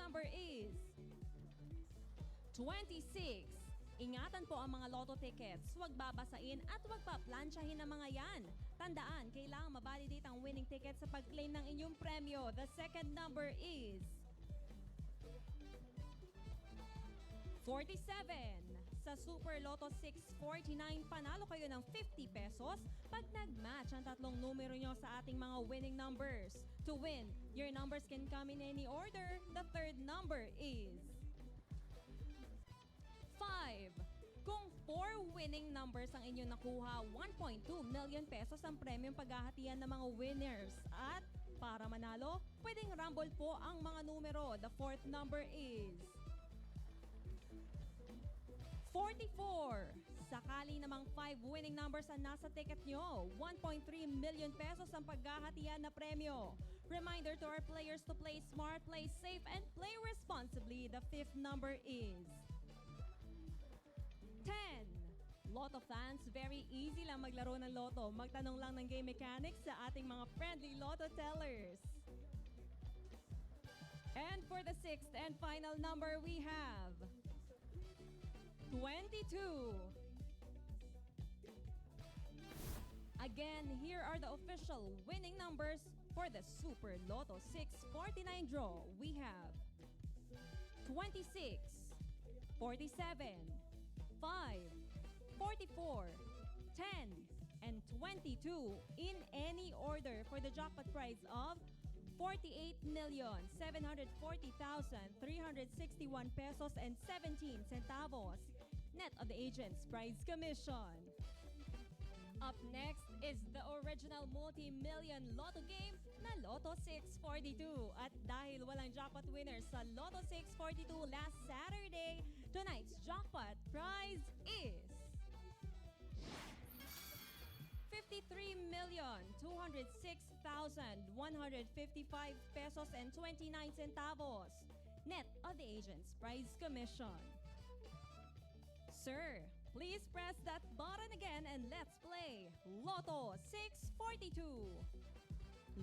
number is 26. Ingatan po ang mga lotto tickets. Huwag babasain at huwag paplansyahin ang mga yan. Tandaan, kailangan mabalidate ang winning ticket sa pag-claim ng inyong premyo. The second number is 47. Sa Super Lotto 649, panalo kayo ng 50 pesos pag nag-match ang tatlong numero nyo sa ating mga winning numbers. To win, your numbers can come in any order. The third number is 5. Kung 4 winning numbers ang inyong nakuha, 1.2 million pesos ang premyong paghahatian ng mga winners. At para manalo, pwedeng rumble po ang mga numero. The fourth number is 44. Sakali namang 5 winning numbers ang nasa ticket nyo, 1.3 million pesos ang paghahatian na premyo. Reminder to our players to play smart, play safe, and play responsibly. The fifth number is 10. Lotto fans, very easy lang maglaro ng Lotto. Magtanong lang ng game mechanics sa ating mga friendly Lotto tellers. And for the sixth and final number, we have 22. Again, here are the official winning numbers for the Super Lotto 649 draw. We have 26, 47, 5, 44, 10, and 22 in any order for the jackpot prize of 48,740,361 pesos and 17 centavos, net of the agent's prize commission. Up next is the original multi-million Lotto game na Lotto 642. At dahil walang jackpot winner sa Lotto 642 last Saturday, tonight's jackpot prize is 53,206,155 pesos and 29 centavos, net of the agent's prize commission. Sir, please press that button again and let's play Lotto 642.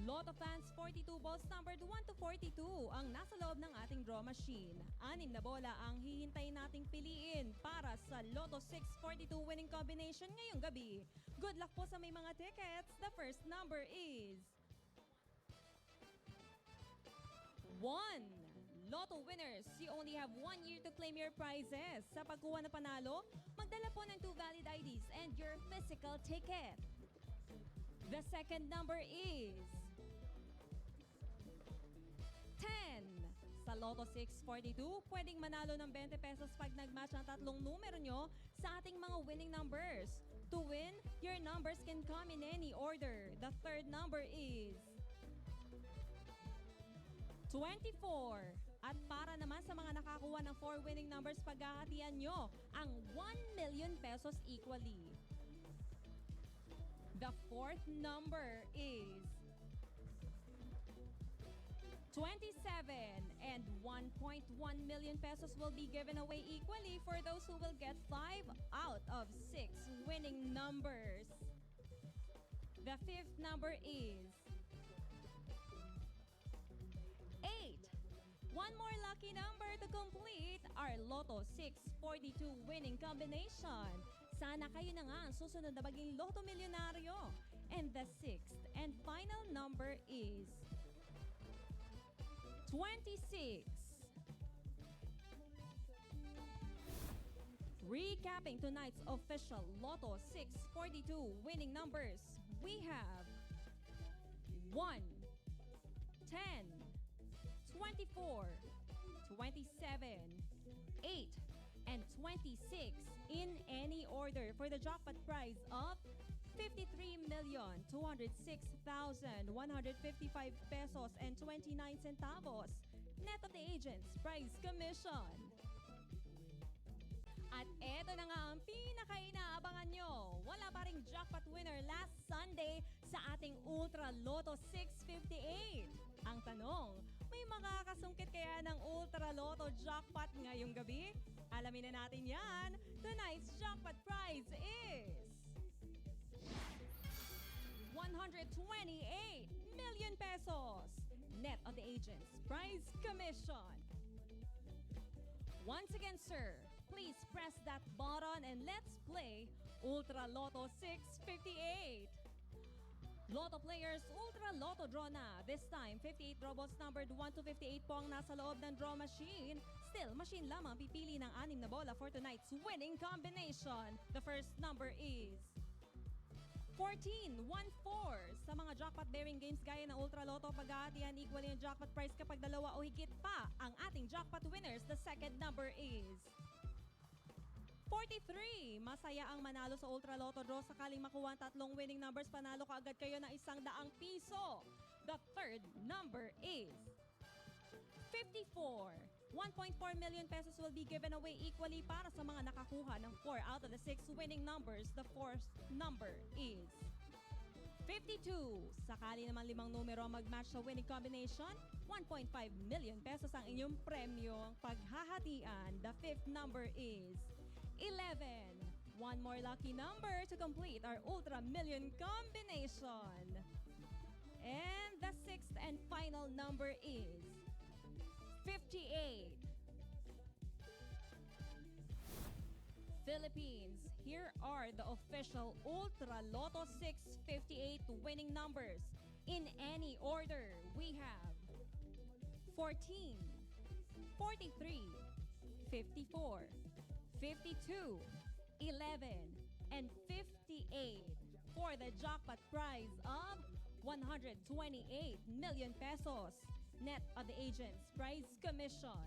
Lotto fans, 42 balls numbered 1 to 42 ang nasa loob ng ating draw machine. 6 na bola ang hihintayin nating piliin para sa Lotto 642 winning combination ngayong gabi. Good luck po sa may mga tickets. The first number is 1. Lotto winners, you only have 1 year to claim your prizes. Sa pagkuha na panalo, magdala po ng 2 valid IDs and your physical ticket. The second number is 10. Sa Lotto 642, pwedeng manalo ng 20 pesos pag nag-match ang tatlong numero nyo sa ating mga winning numbers. To win, your numbers can come in any order. The third number is 24. At para naman sa mga nakakuha ng 4 winning numbers, paghahatian nyo ang 1 million pesos equally. The fourth number is 27, and 1.1 million pesos will be given away equally for those who will get 5 out of 6 winning numbers. The fifth number is 8. One more lucky number to complete our Lotto 642 winning combination. Sana kayo na nga ang susunod na maging Lotto Milyonaryo. And the sixth and final number is 26. Recapping tonight's official Lotto 642 winning numbers, we have 1, 10, 24, 27, 8, and 26 in any order for the jackpot prize of 53,206,155 pesos and 29 centavos, net of the agent's prize commission. At eto na nga ang pinaka-inaabangan nyo. Wala pa ring jackpot winner last Sunday sa ating Ultra Lotto 658. Ang tanong, may makakasungkit kaya ng Ultra Lotto jackpot ngayong gabi? Alamin na natin yan. Tonight's jackpot prize is 128 million pesos, net of the agent's prize commission. Once again, sir, please press that button and let's play Ultra Lotto 658. Lotto players, Ultra Lotto draw na. This time, 58 draw balls numbered 1 to 58 po ang nasa loob ng draw machine. Still, machine lamang pipili ng 6 na bola for tonight's winning combination. The first number is 14, 1-4. Sa mga jackpot-bearing games gaya ng Ultra Lotto, paghahatian equally yung jackpot price kapag dalawa o higit pa ang ating jackpot winners. The second number is 43. Masaya ang manalo sa Ultra Lotto draw. Sakaling makuha ang tatlong winning numbers, panalo ka agad kayo ng 100 piso. The third number is 54. 1.4 million pesos will be given away equally para sa mga nakakuha ng 4 out of the 6 winning numbers. The fourth number is 52. Sakali naman 5 numero ang mag-match sa winning combination, 1.5 million pesos ang inyong premyo paghahatian. The fifth number is 11. One more lucky number to complete our Ultra Million combination. And the sixth and final number is 58. Philippines, here are the official Ultra Lotto 658 winning numbers. In any order, we have 14, 43, 54, 52, 11, and 58 for the jackpot prize of 128 million pesos. Net of the agent's prize commission.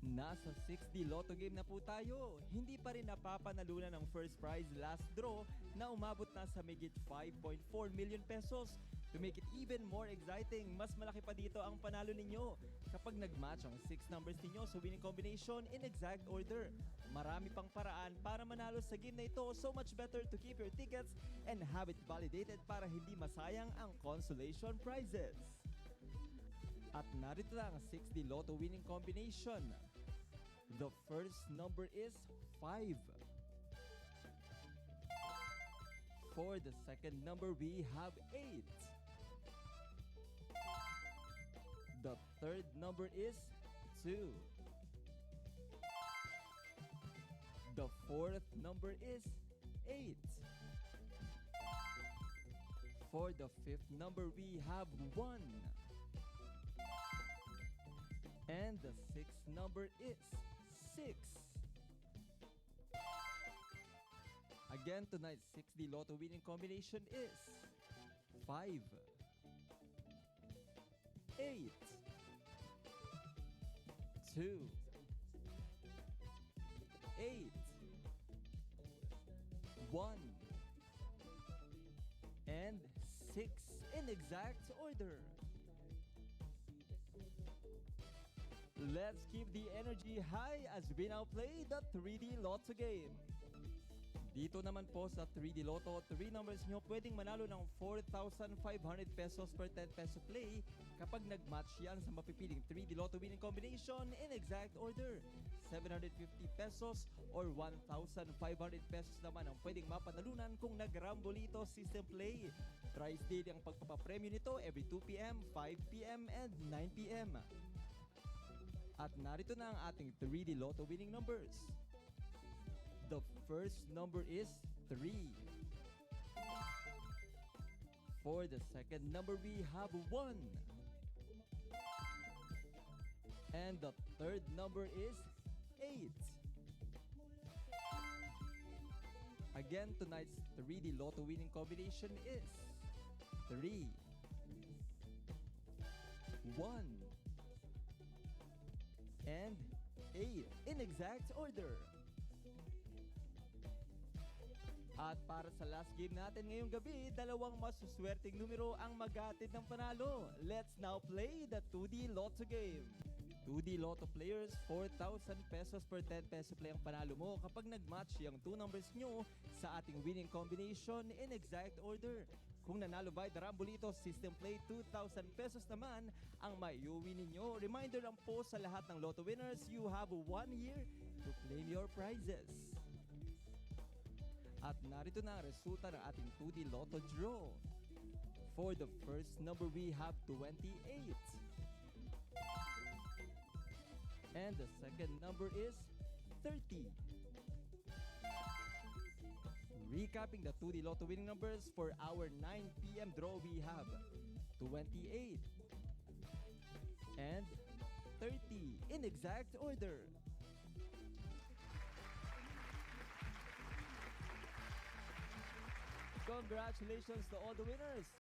Nasa 6D Lotto game na po tayo. Hindi pa rin napapanalunan ng first prize last draw na umabot na sa migit 5.4 million pesos. To make it even more exciting, mas malaki pa dito ang panalo ninyo kapag nag-match ang 6 numbers ninyo sa winning combination in exact order. Marami pang paraan para manalo sa game na ito, so much better to keep your tickets and have it validated para hindi masayang ang consolation prizes. At narito na ang 6D Lotto winning combination. The first number is 5. For the second number, we have 8. The third number is 2. The fourth number is 8. For the fifth number, we have 1. And the sixth number is 6. Again, tonight's 6D Lotto winning combination is 5, 8, 2, 8, 1, and 6 in exact order. Let's keep the energy high as we now play the 3D Lotto game. Dito naman po sa 3D Lotto, 3 numbers nyo pwedeng manalo ng 4,500 pesos per 10 peso play kapag nag-match yan sa mapipiling 3D Lotto winning combination in exact order. 750 pesos or 1,500 pesos naman ang pwedeng mapanalunan kung nag-Rambolito system play. Prize daily ang pagpapapremyo nito every 2 p.m., 5 p.m., and 9 p.m. At narito na ang ating 3D Lotto winning numbers. The first number is 3. For the second number, we have 1. And the third number is 8. Again, tonight's 3D Lotto winning combination is 3, 1, and 8 in exact order. At para sa last game natin ngayong gabi, dalawang masuswerteng numero ang maghatid ng panalo. Let's now play the 2D Lotto game. 2D Lotto players, 4,000 pesos per 10 peso play ang panalo mo kapag nag-match yung 2 numbers nyo sa ating winning combination in exact order. Kung nanalo by the Rambolito system play, 2,000 pesos naman ang maiuwi ninyo. Reminder lang po sa lahat ng Lotto winners, you have 1 year to claim your prizes. At narito na ang resulta ng ating 2D Lotto draw. For the first number, we have 28. And the second number is 30. Recapping the 2D Lotto winning numbers for our 9 p.m. draw, we have 28 and 30 in exact order. Congratulations to all the winners!